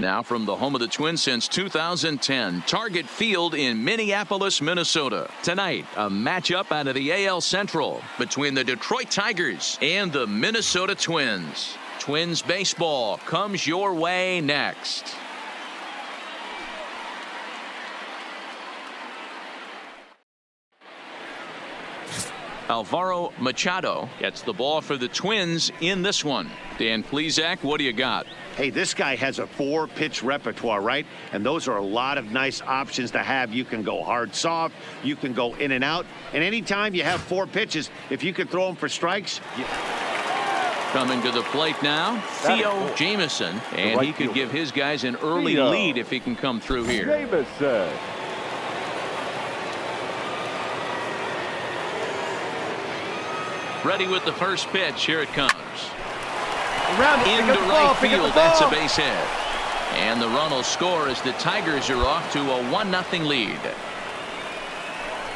Now from the home of the Twins since 2010, Target Field in Minneapolis, Minnesota. Tonight, a matchup out of the AL Central between the Detroit Tigers and the Minnesota Twins. Twins baseball comes your way next. Alvaro Machado gets the ball for the Twins in this one. Dan Plesac, what do you got? Hey, this guy has a 4-pitch repertoire, right? And those are a lot of nice options to have. You can go hard, soft. You can go in and out. And anytime you have 4 pitches, if you could throw them for strikes. Coming to the plate now, Theo Jamison. And he could give his guys an early lead if he can come through here. Jamison. Ready with the first pitch. Here it comes. Into right field. That's a base hit. And the run will score as the Tigers are off to a 1-0 lead.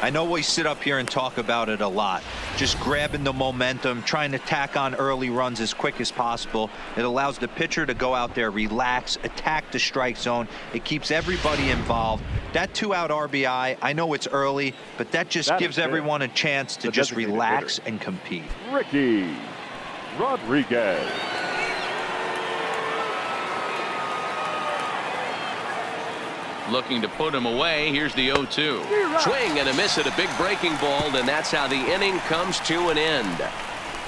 I know we sit up here and talk about it a lot. Just grabbing the momentum, trying to tack on early runs as quick as possible. It allows the pitcher to go out there, relax, attack the strike zone. It keeps everybody involved. That 2-out RBI, I know it's early, but that just gives everyone a chance to just relax and compete. Ricky Rodriguez. Looking to put him away. Here's the 0-2. Swing and a miss at a big breaking ball, and that's how the inning comes to an end.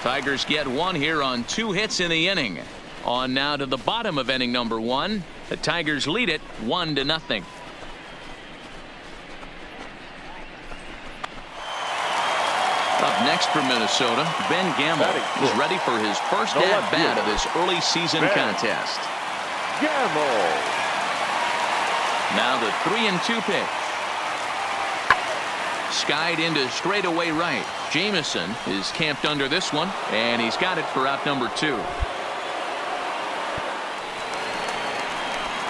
Tigers get 1 here on 2 hits in the inning. On now to the bottom of inning number 1. The Tigers lead it 1-0. Up next for Minnesota, Ben Gamble is ready for his first at-bat of this early season contest. Gamble. Now the 3-2 pitch. Skied into straightaway right. Jamison is camped under this one, and he's got it for out number 2.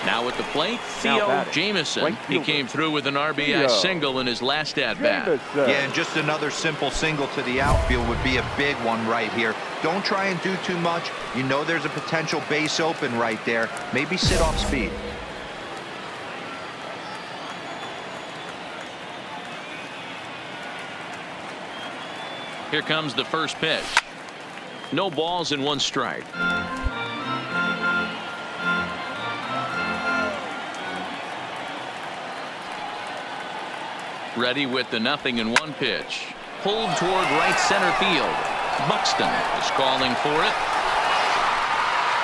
Now at the plate, Theo Jamison. He came through with an RBI single in his last at-bat. Yeah, and just another simple single to the outfield would be a big one right here. Don't try and do too much. You know there's a potential base open right there. Maybe sit off speed. Here comes the first pitch. No balls and 1 strike. Ready with the 0-1 pitch. Pulled toward right center field. Buxton is calling for it.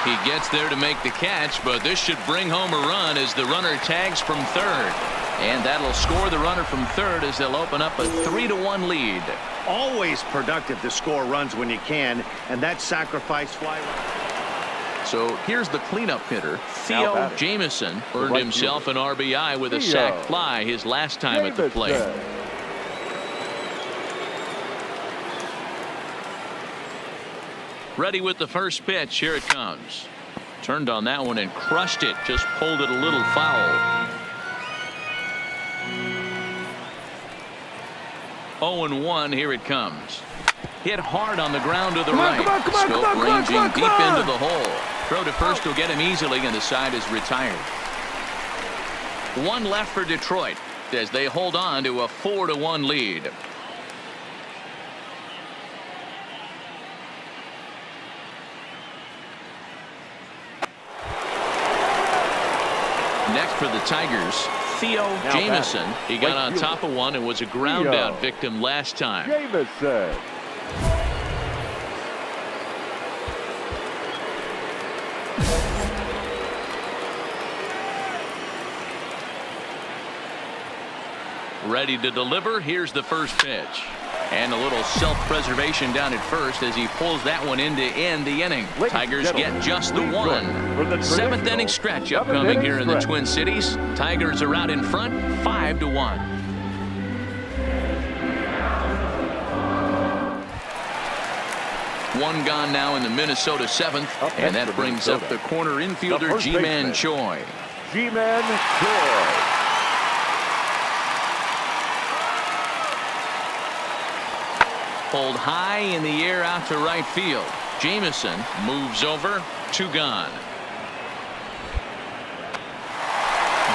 He gets there to make the catch, but this should bring home a run as the runner tags from third. And that'll score the runner from third as they'll open up a 3-1 lead. Always productive to score runs when you can, and that sacrifice fly. So here's the cleanup hitter. Theo Jamison earned himself an RBI with a sac fly his last time at the plate. Ready with the first pitch. Here it comes. Turned on that one and crushed it. Just pulled it a little foul. 0-1. Here it comes. Hit hard on the ground to the right. Scope ranging deep into the hole. Throw to first will get him easily, and the side is retired. 1 left for Detroit as they hold on to a 4-1 lead. Next for the Tigers, Theo Jamison. He got on top of one and was a ground out victim last time. Jamison. Ready to deliver. Here's the first pitch. And a little self-preservation down at first as he pulls that one in to end the inning. Tigers get just the 1. 7th inning stretch upcoming here in the Twin Cities. Tigers are out in front 5-1. One gone now in the Minnesota 7th. And that brings up the corner infielder Ji-Man Choi. Ji-Man Choi. Pulled high in the air out to right field. Jamison moves over. 2 gone.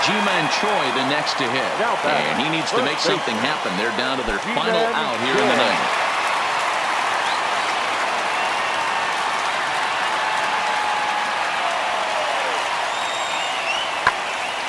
Ji-Man Choi the next to hit. Now back. And he needs to make First something happen. They're down to their final Ji-Man out here in the Choi. ninth.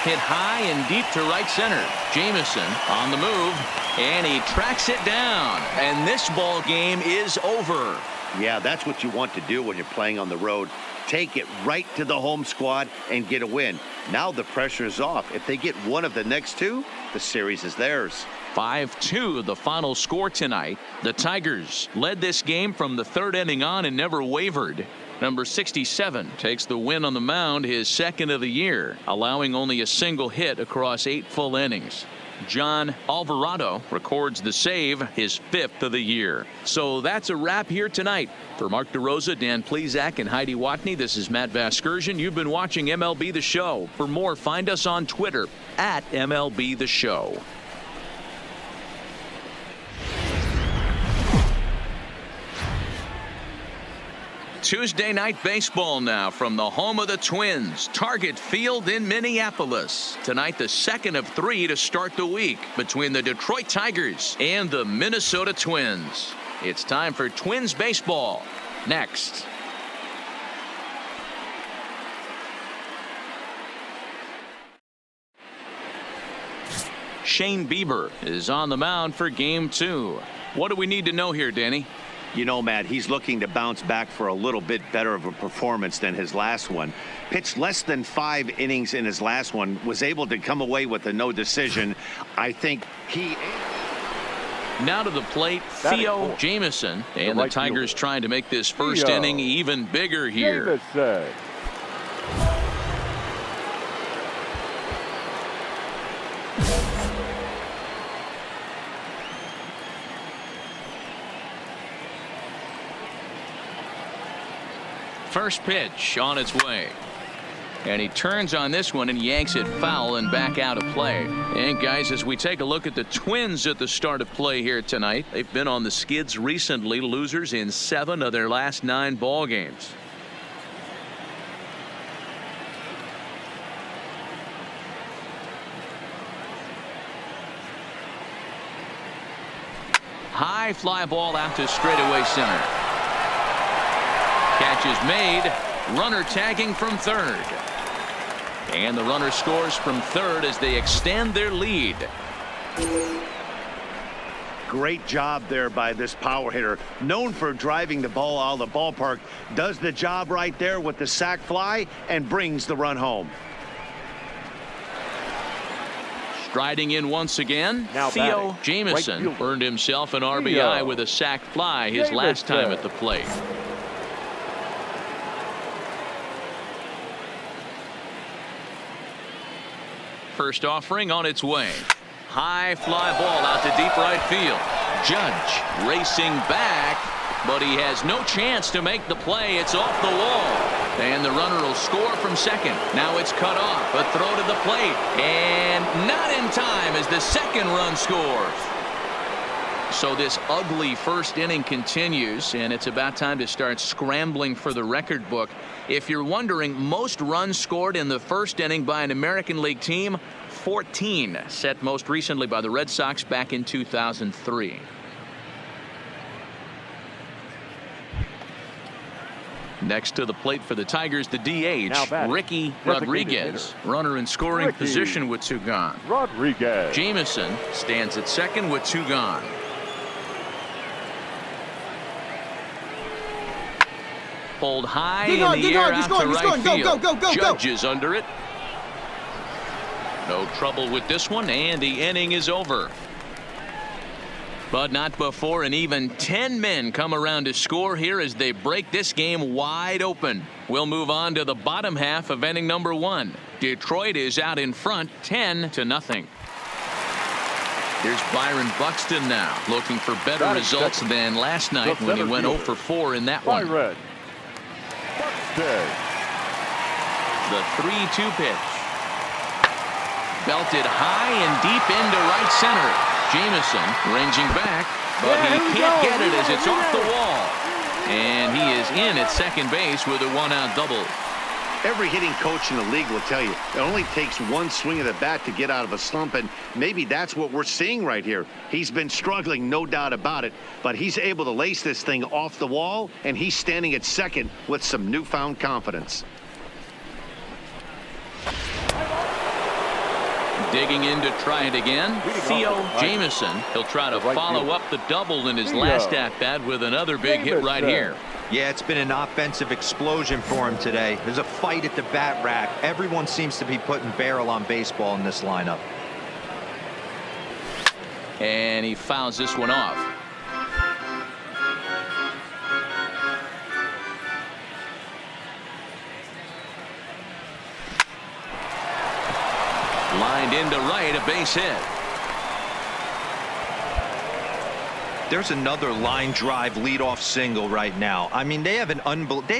Hit high and deep to right center. Jameson on the move, and he tracks it down. And this ball game is over. Yeah, that's what you want to do when you're playing on the road. Take it right to the home squad and get a win. Now the pressure is off. If they get one of the next two, the series is theirs. 5-2 the final score tonight. The Tigers led this game from the third inning on and never wavered. Number 67 takes the win on the mound, his second of the year, allowing only a single hit across 8 full innings. John Alvarado records the save, his 5th of the year. So that's a wrap here tonight. For Mark DeRosa, Dan Plesac, and Heidi Watney, this is Matt Vasgersian. You've been watching MLB The Show. For more, find us on Twitter at MLB The Show. Tuesday night baseball now from the home of the Twins, Target Field in Minneapolis. Tonight, the second of 3 to start the week between the Detroit Tigers and the Minnesota Twins. It's time for Twins baseball. Next. Shane Bieber is on the mound for game 2. What do we need to know here, Danny? You know, Matt, he's looking to bounce back for a little bit better of a performance than his last one. Pitched less than 5 innings in his last one, was able to come away with a no decision. I think he... Now to the plate, Theo Jameson. And the Tigers trying to make this first inning even bigger here. Jameson. First pitch on its way. And he turns on this one and yanks it foul and back out of play. And guys, as we take a look at the Twins at the start of play here tonight, they've been on the skids recently, losers in 7 of their last 9 ball games. High fly ball out to straightaway center. Catch is made. Runner tagging from third. And the runner scores from third as they extend their lead. Great job there by this power hitter. Known for driving the ball out of the ballpark. Does the job right there with the sac fly and brings the run home. Striding in once again, Now Theo batting, Jameson right earned himself an RBI Theo with a sac fly his last time at the plate. First offering on its way. High fly ball out to deep right field. Judge racing back, but he has no chance to make the play. It's off the wall. And the runner will score from second. Now it's cut off. A throw to the plate. And not in time as the second run scores. So this ugly first inning continues, and it's about time to start scrambling for the record book. If you're wondering, most runs scored in the first inning by an American League team, 14, set most recently by the Red Sox back in 2003. Next to the plate for the Tigers, the DH, Ricky Rodriguez. Runner in scoring position with 2 gone. Rodriguez. Jameson stands at second with 2 gone. Pulled high in the air out to right field. Judge is under it. No trouble with this one, and the inning is over. But not before an even 10 men come around to score here as they break this game wide open. We'll move on to the bottom half of inning number 1. Detroit is out in front 10-0. Here's Byron Buxton now, looking for better results than last night when he went 0 for 4 in that one. The 3-2 pitch. Belted high and deep into right center. Jameson ranging back, but he can't get it as it's off the wall. And he is in at second base with a 1-out double. Every hitting coach in the league will tell you it only takes one swing of the bat to get out of a slump, and maybe that's what we're seeing right here. He's been struggling, no doubt about it, but he's able to lace this thing off the wall, and he's standing at second with some newfound confidence. Digging in to try it again, Theo Jamieson. He'll try to follow up the double in his last at-bat with another big hit right here. Yeah, it's been an offensive explosion for him today. There's a fight at the bat rack. Everyone seems to be putting barrel on baseball in this lineup. And he fouls this one off. Lined into right, a base hit. There's another line drive leadoff single right now. I mean, they've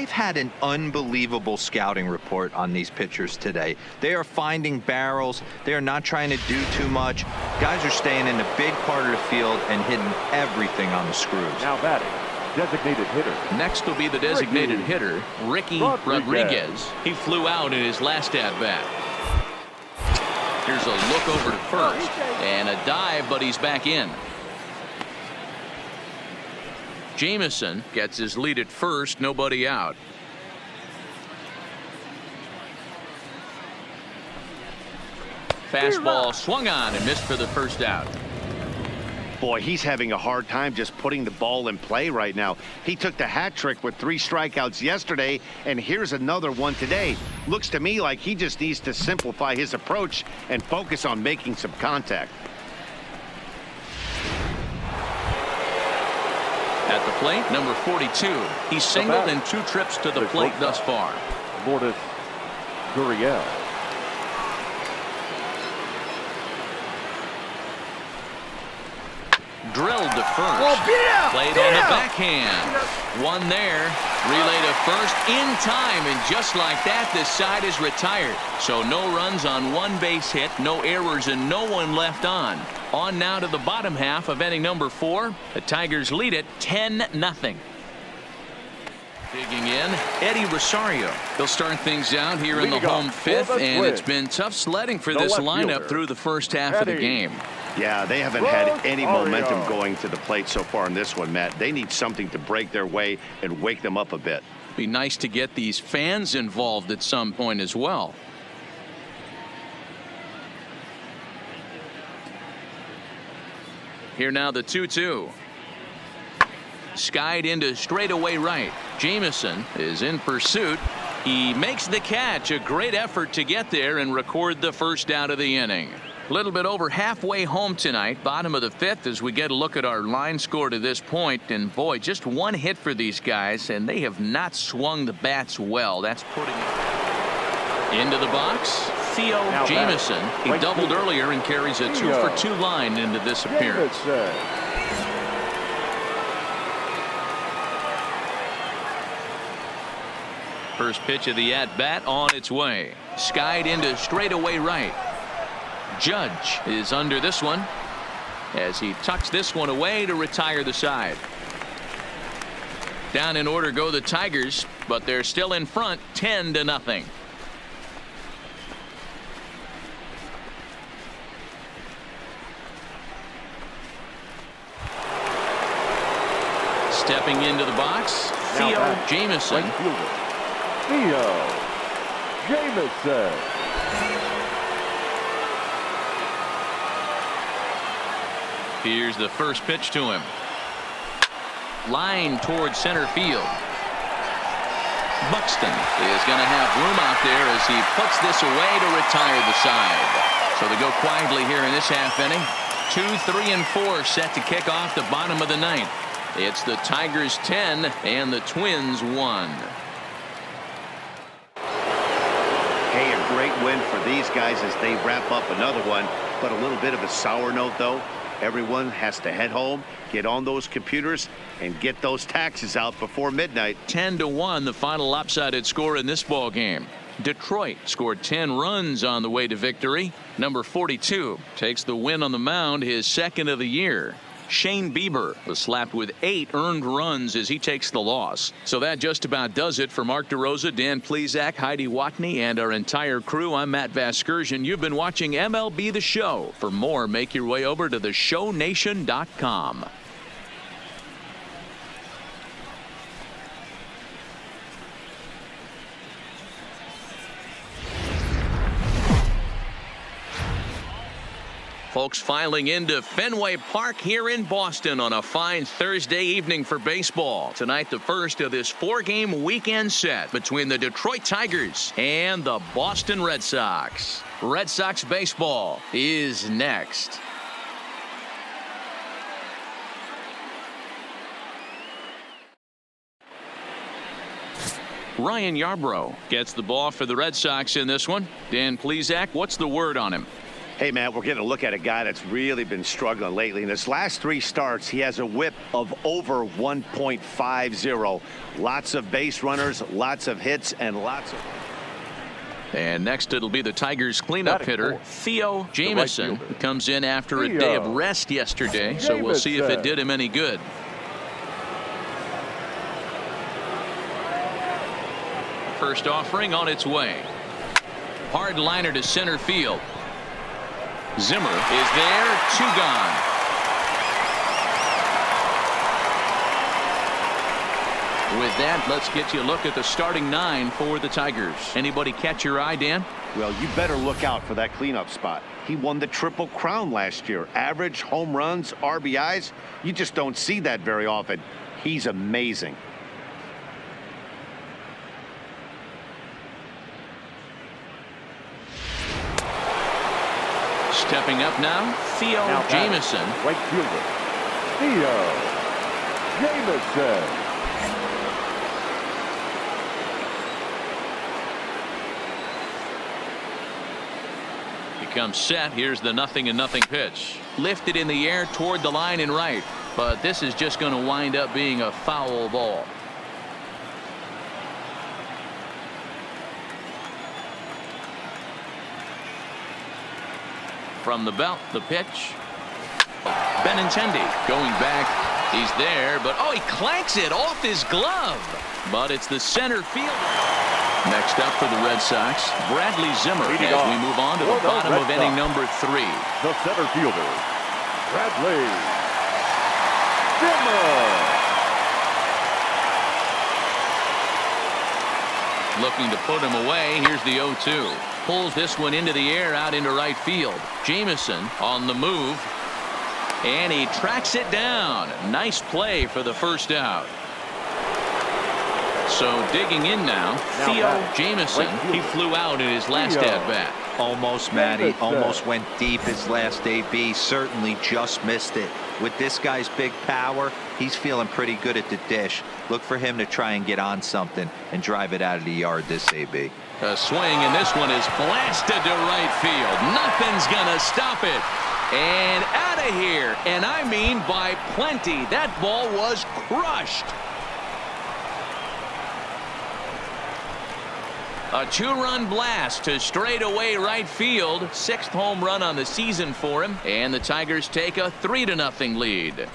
had an unbelievable scouting report on these pitchers today. They are finding barrels. They are not trying to do too much. Guys are staying in the big part of the field and hitting everything on the screws. Now batting, designated hitter. Next will be the designated hitter, Ricky Rodriguez. He flew out in his last at-bat. Here's a look over to first and a dive, but he's back in. Jamieson gets his lead at first, nobody out. Fastball swung on and missed for the first out. Boy, he's having a hard time just putting the ball in play right now. He took the hat trick with 3 strikeouts yesterday, and here's another one today. Looks to me like he just needs to simplify his approach and focus on making some contact. At the plate, number 42. He's singled in 2 trips to the plate thus far. BmoreTarHeel. Drilled to first. Played on the backhand. One there. Relay to first in time, and just like that, this side is retired. So no runs on 1 base hit, no errors, and no one left on. On now to the bottom half of inning number 4. The Tigers lead it 10-0. Digging in, Eddie Rosario. He'll start things out here in the home 5th, and it's been tough sledding for this lineup through the first half of the game. Yeah, they haven't had any momentum going to the plate so far in this one, Matt. They need something to break their way and wake them up a bit. Be nice to get these fans involved at some point as well. Here now the 2-2. Skied into straightaway right. Jamieson is in pursuit. He makes the catch. A great effort to get there and record the first out of the inning. A little bit over halfway home tonight, bottom of the 5th, as we get a look at our line score to this point. And boy, just 1 hit for these guys, and they have not swung the bats well. That's putting it into the box. Theo Jamieson. He doubled earlier and carries a 2-for-2 line into this appearance. First pitch of the at-bat on its way. Skied into straightaway right. Judge is under this one as he tucks this one away to retire the side. Down in order go the Tigers, but they're still in front 10-0. Stepping into the box, Theo Jamieson. Theo Jamieson. Here's the first pitch to him. Line towards center field. Buxton is going to have room out there as he puts this away to retire the side. So they go quietly here in this half inning. 2, 3, and 4 set to kick off the bottom of the 9th. It's the Tigers 10 and the Twins 1. Hey, a great win for these guys as they wrap up another one, but a little bit of a sour note though. Everyone has to head home, get on those computers, and get those taxes out before midnight. 10-1, the final lopsided score in this ball game. Detroit scored 10 runs on the way to victory. Number 42 takes the win on the mound, his 2nd of the year. Shane Bieber was slapped with 8 earned runs as he takes the loss. So that just about does it for Mark DeRosa, Dan Plesac, Heidi Watney, and our entire crew. I'm Matt Vasgersian. You've been watching MLB The Show. For more, make your way over to theshownation.com. Folks filing into Fenway Park here in Boston on a fine Thursday evening for baseball. Tonight, the first of this 4-game weekend set between the Detroit Tigers and the Boston Red Sox. Red Sox baseball is next. Ryan Yarbrough gets the ball for the Red Sox in this one. Dan Plesac, what's the word on him? Hey, man, we're getting a look at a guy that's really been struggling lately. In his last 3 starts, he has a whip of over 1.50. Lots of base runners, lots of hits, and lots of... And next it'll be the Tigers cleanup hitter, Theo Jamieson, who comes in after a day of rest yesterday. So we'll see if it did him any good. First offering on its way. Hard liner to center field. Zimmer is there, 2 gone. With that, let's get you a look at the starting 9 for the Tigers. Anybody catch your eye, Dan? Well, you better look out for that cleanup spot. He won the Triple Crown last year. Average, home runs, RBIs. You just don't see that very often. He's amazing. Stepping up now, Theo Jamieson. Right fielder, Theo Jamieson. Becomes set. Here's the 0-0 pitch. Lifted in the air toward the line and right. But this is just going to wind up being a foul ball. From the belt, the pitch. Benintendi going back. He's there, but oh, he clanks it off his glove. But it's the center fielder. Next up for the Red Sox, Bradley Zimmer as we move on to the bottom of inning number 3. The center fielder, Bradley Zimmer. Looking to put him away. Here's the 0-2. Pulls this one into the air out into right field. Jamieson on the move. And he tracks it down. Nice play for the first out. So digging in now, Theo Jamieson. He flew out in his last at-bat. Almost, Matty. Almost went deep his last AB. Certainly just missed it. With this guy's big power, he's feeling pretty good at the dish. Look for him to try and get on something and drive it out of the yard this AB. A swing, and this one is blasted to right field. Nothing's gonna stop it. And out of here. And I mean by plenty. That ball was crushed. A 2-run blast to straightaway right field. 6th home run on the season for him. And the Tigers take a 3-0 lead.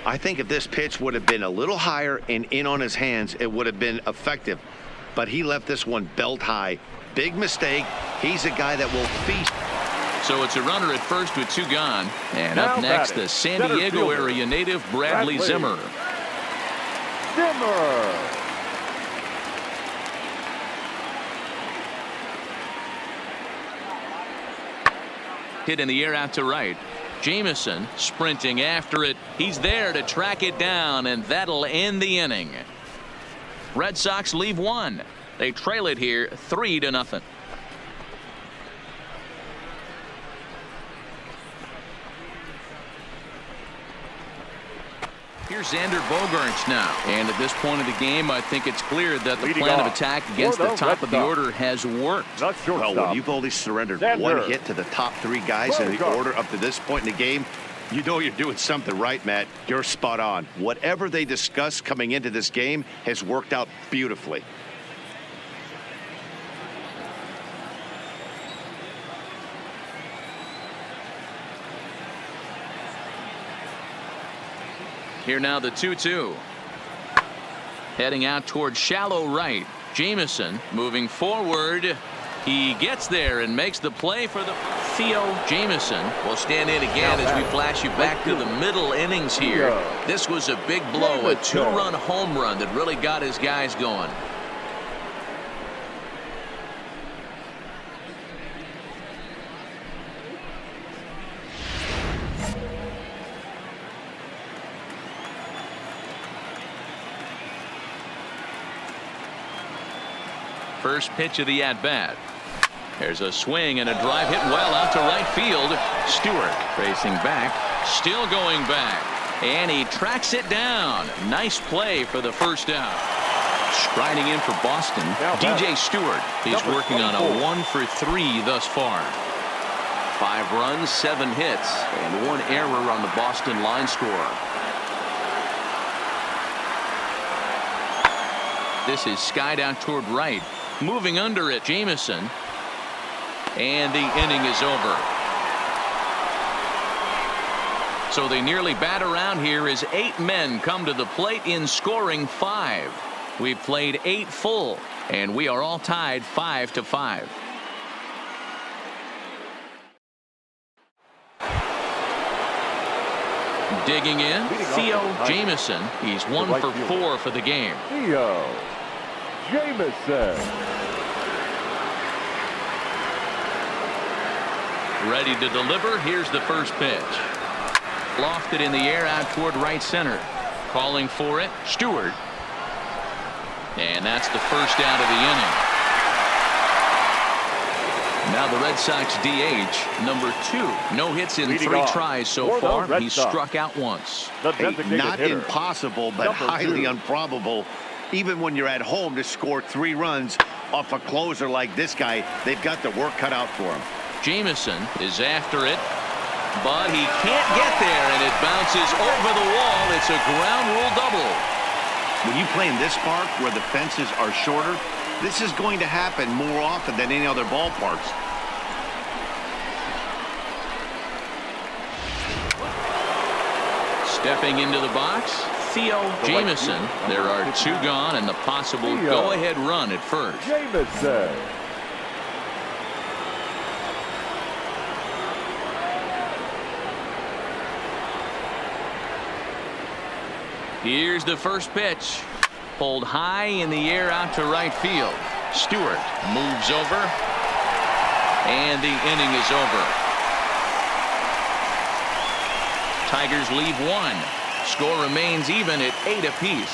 I think if this pitch would have been a little higher and in on his hands, it would have been effective. But he left this one belt high. Big mistake. He's a guy that will feast. So it's a runner at first with 2 gone. And up next, the San Diego area native Bradley Zimmer. Hit in the air out to right. Jamieson sprinting after it. He's there to track it down, and that'll end the inning. Red Sox leave 1. They trail it here 3-0. Here's Xander Bogaerts now. And at this point of the game, I think it's clear that the plan of attack against the top of the order has worked. Well, when you've only surrendered 1 hit to the top 3 guys in the order up to this point in the game, you know you're doing something right, Matt. You're spot on. Whatever they discussed coming into this game has worked out beautifully. Here now the 2-2. Heading out toward shallow right. Jamison moving forward. He gets there and makes the play for the Theo. Jamison will stand in again as we flash you back to the middle innings here. This was a big blow, a 2-run home run that really got his guys going. First pitch of the at-bat. There's a swing and a drive hit well out to right field. Stewart racing back, still going back, and he tracks it down. Nice play for the first out. Striding in for Boston, DJ Stewart. He's working on a 1 for 3 thus far. 5 runs, 7 hits, and 1 error on the Boston line score. This is skied out toward right. Moving under it, Jamison. And the inning is over. So they nearly bat around here as 8 men come to the plate in scoring 5. We've played 8 full, and we are all tied 5-5. Digging in, Theo Jamison. He's 1 for 4 for the game. Theo Jamison. Ready to deliver. Here's the first pitch. Lofted in the air out toward right center. Calling for it, Stewart. And that's the first out of the inning. Now the Red Sox DH, number 2. No hits in 3 tries so far. He's struck out once. Not impossible, but highly improbable. Even when you're at home to score 3 runs off a closer like this guy, they've got the work cut out for him. Jamison is after it, but he can't get there, and it bounces over the wall. It's a ground rule double. When you play in this park where the fences are shorter, this is going to happen more often than any other ballparks. Stepping into the box, Theo Jamison. There are 2 gone and the possible go-ahead run at first. Jamison. Here's the first pitch. Pulled high in the air out to right field. Stewart moves over, and the inning is over. Tigers leave 1. Score remains even at 8 apiece.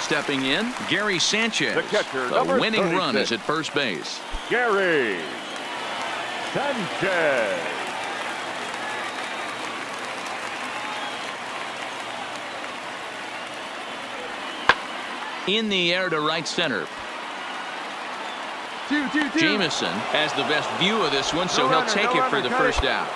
Stepping in, Gary Sanchez. The catcher, the number winning 36. run is at first base. Gary Sanchez. In the air to right center. Jamison has the best view of this one, so he'll take it for the first out.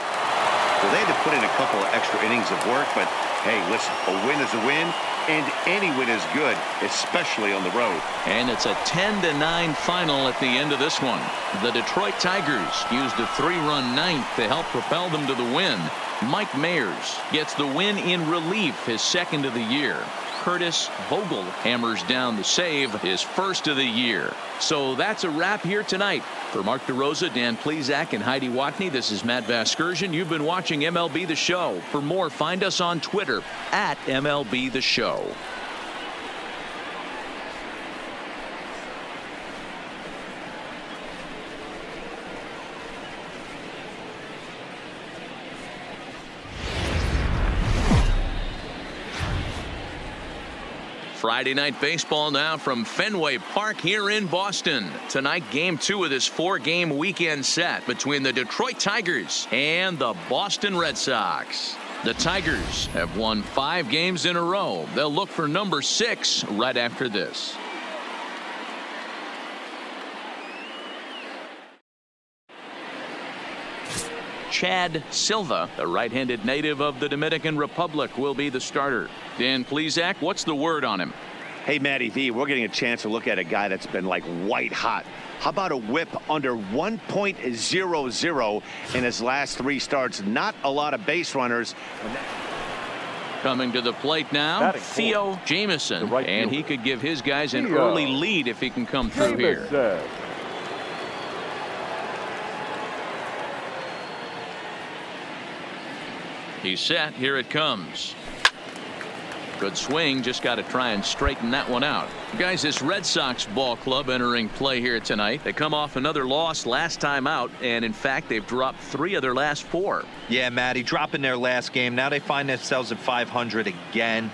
Well, they had to put in a couple of extra innings of work, but hey, listen, a win is a win, and any win is good, especially on the road. And it's a 10-9 final at the end of this one. The Detroit Tigers used a 3-run ninth to help propel them to the win. Mike Mayers gets the win in relief, his 2nd of the year. Curtis Vogel hammers down the save, his 1st of the year. So that's a wrap here tonight. For Mark DeRosa, Dan Plesac, and Heidi Watney, this is Matt Vasgersian. You've been watching MLB The Show. For more, find us on Twitter at MLB The Show. Friday night baseball now from Fenway Park here in Boston. Tonight, game 2 of this 4-game weekend set between the Detroit Tigers and the Boston Red Sox. The Tigers have won 5 games in a row. They'll look for number 6 right after this. Chad Silva, the right-handed native of the Dominican Republic, will be the starter. Dan Plesac, what's the word on him? Hey, Matty V, we're getting a chance to look at a guy that's been like white hot How about a whip under 1.00 in his last 3 starts? Not a lot of base runners. Coming to the plate now, Batting Theo fourth, Jamieson, the right and he fielder. could give his guys an Theo early lead if he can come through here. Jamieson. He's set. Here it comes. Good swing. Just got to try and straighten that one out. Guys, this Red Sox ball club entering play here tonight. They come off another loss last time out, and in fact, they've dropped 3 of their last 4. Yeah, Matty, dropping their last game. Now they find themselves at 500 again.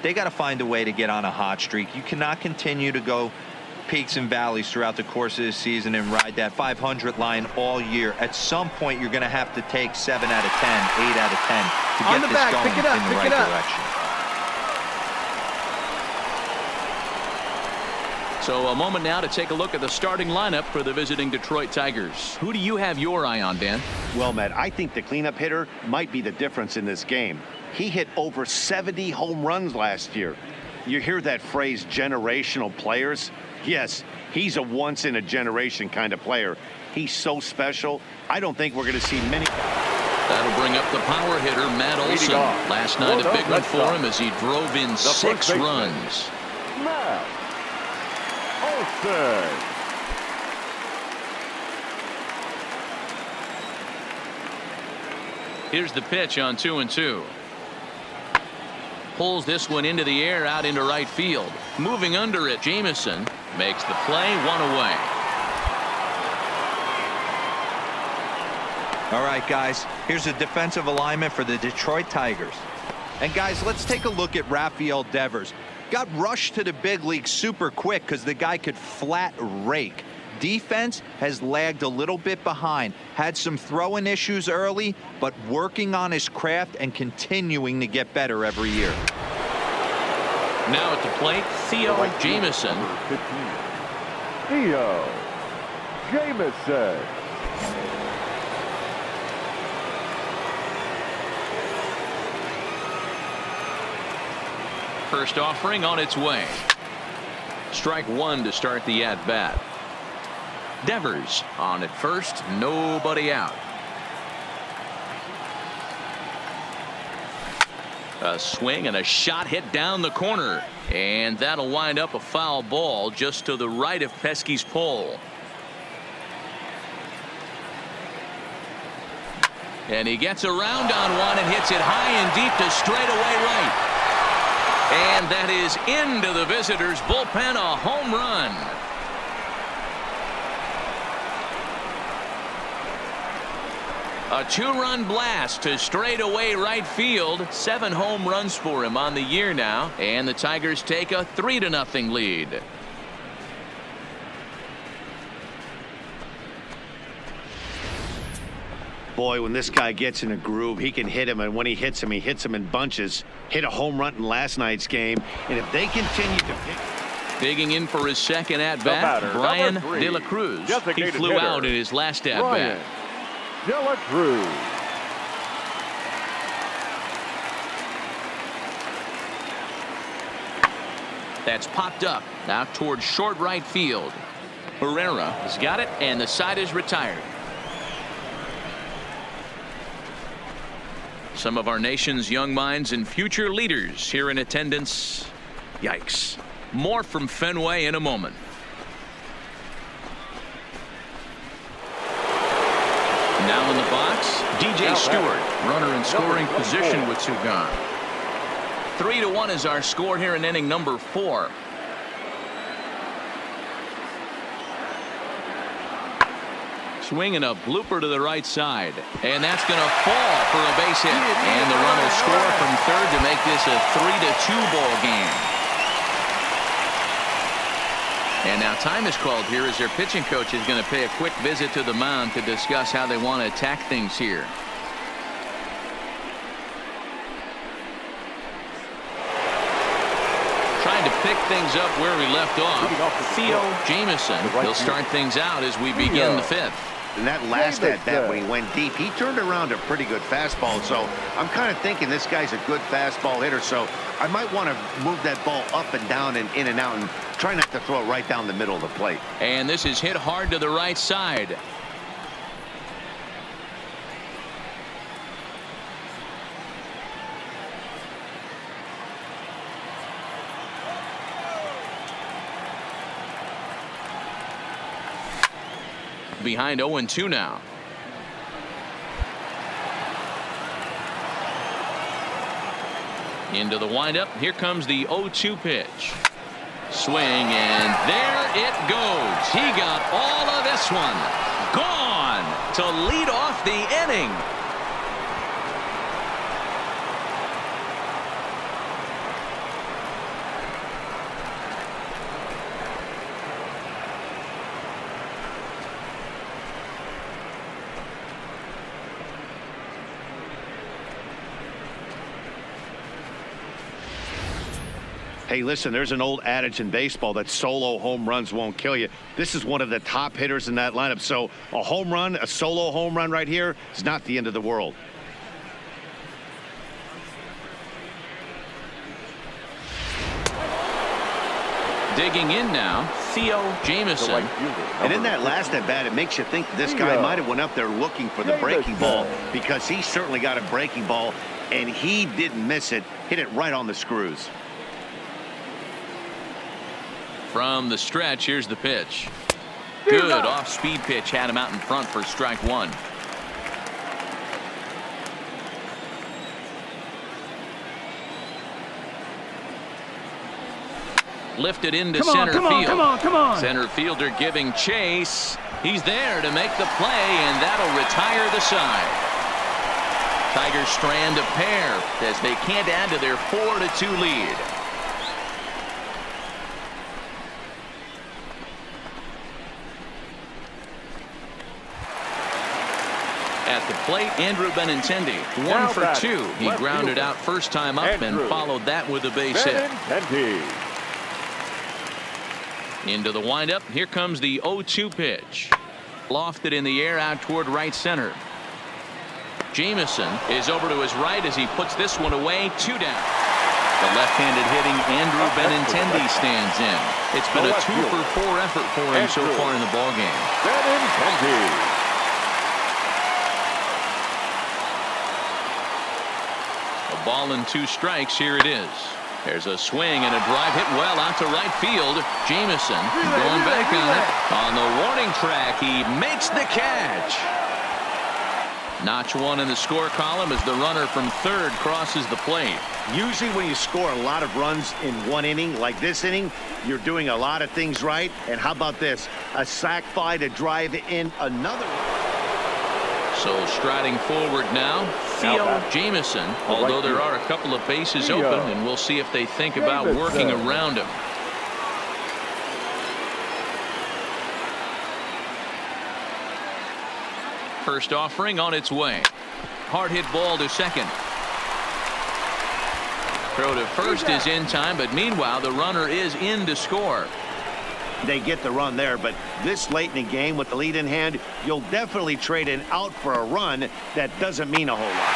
They got to find a way to get on a hot streak. You cannot continue to go peaks and valleys throughout the course of the season and ride that 500 line all year. At some point, you're going to have to take 7 out of 10, 8 out of 10 to On get the this back, going pick it up, in the pick right it up. direction. So a moment now to take a look at the starting lineup for the visiting Detroit Tigers. Who do you have your eye on, Dan? Well, Matt, I think the cleanup hitter might be the difference in this game. He hit over 70 home runs last year. You hear that phrase, generational players? Yes, he's a once-in-a-generation kind of player. He's so special. I don't think we're going to see many. That'll bring up the power hitter, Matt Olson. off. Last night, Well a big done, one Red for Sox. him as he drove in first 6 baseman. runs. Matt Olson. Here's the pitch on 2-2. Pulls this one into the air out into right field. Moving under it, Jamieson makes the play, 1 away. All right, guys, here's a defensive alignment for the Detroit Tigers. And guys, let's take a look at Rafael Devers. Got rushed to the big league super quick because the guy could flat rake. Defense has lagged a little bit behind. Had some throwing issues early, but working on his craft and continuing to get better every year. Now at the plate, Theo Jamieson. Number 15. Theo Jamieson. First offering on its way. Strike 1 to start the at-bat. Devers on at first, nobody out. A swing and a shot hit down the corner, and that'll wind up a foul ball just to the right of Pesky's pole. And he gets around on one and hits it high and deep to straightaway right. And that is into the visitors' bullpen, a home run. A 2-run blast to straightaway right field. 7 home runs for him on the year now, and the Tigers take a 3-0 lead. Boy, when this guy gets in a groove, he can hit him, and when he hits him in bunches. Hit a home run in last night's game, and if they continue to pick. Digging in for his second at-bat, batter, Brian number 3, De La Cruz. He designated flew hitter, out in his last at-bat. Brian De La Cruz. That's popped up out towards short right field. Herrera has got it, and the side is retired. Some of our nation's young minds and future leaders here in attendance. Yikes. More from Fenway in a moment. Now in the box, DJ Stewart, runner in scoring position with 2 gone. 3-1 is our score here in inning number 4. Swinging a blooper to the right side, and that's going to fall for a base hit, and the run will score from third to make this a 3-2 ball game. And now time is called here as their pitching coach is going to pay a quick visit to the mound to discuss how they want to attack things here. Trying to pick things up where we left off. Theo Jamieson will start things out as we begin the 5th. In that last at-bat when he went deep, he turned around a pretty good fastball. So I'm kind of thinking this guy's a good fastball hitter. So I might want to move that ball up and down and in and out and try not to throw it right down the middle of the plate. And this is hit hard to the right side. Behind 0-2 now. Into the windup. Here comes the 0-2 pitch. Swing, and there it goes. He got all of this one. Gone to lead off the inning. Hey, listen, there's an old adage in baseball that solo home runs won't kill you. This is one of the top hitters in that lineup. So a home run, a solo home run right here is not the end of the world. Digging in now, Theo Jamieson. And in that last at bat, it makes you think this guy might have went up there looking for the breaking ball, because he certainly got a breaking ball, and he didn't miss it. Hit it right on the screws. From the stretch, here's the pitch. Good off-speed pitch, had him out in front for strike one. Lifted into center field. Come on. Center fielder giving chase. He's there to make the play, and that'll retire the side. Tigers strand a pair as they can't add to their 4-2 lead. At the plate, Andrew Benintendi, 1 for 2. He grounded out first time up and followed that with a base hit. Into the windup. Here comes the 0-2 pitch. Lofted in the air out toward right center. Jamieson is over to his right as he puts this one away. 2 down. The left-handed hitting Andrew Benintendi stands in. It's been a 2-for-4 effort for him so far in the ballgame. Benintendi. A ball and 2 strikes. Here it is. There's a swing and a drive hit well out to right field. Jamieson going back on it. On the warning track, he makes the catch. Notch 1 in the score column as the runner from third crosses the plate. Usually when you score a lot of runs in one inning, like this inning, you're doing a lot of things right. And how about this? A sac fly to drive in another. So striding forward now, Theo Jamieson, although there are a couple of bases open, and we'll see if they think about working around him. First offering on its way. Hard hit ball to second. Throw to first is in time, but meanwhile the runner is in to score. They get the run there, but this late in the game with the lead in hand, you'll definitely trade an out for a run. That doesn't mean a whole lot.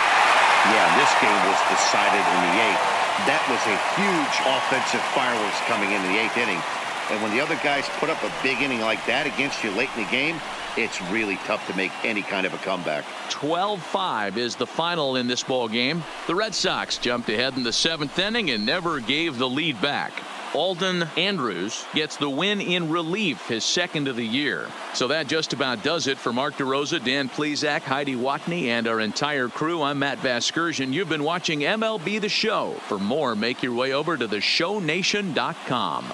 Yeah, this game was decided in the 8th. That was a huge offensive fireworks coming into the 8th inning. And when the other guys put up a big inning like that against you late in the game, it's really tough to make any kind of a comeback. 12-5 is the final in this ball game. The Red Sox jumped ahead in the 7th inning and never gave the lead back. Alden Andrews gets the win in relief, his second of the year. So that just about does it for Mark DeRosa, Dan Plesac, Heidi Watney, and our entire crew. I'm Matt Vasgersian. You've been watching MLB The Show. For more, make your way over to theshownation.com.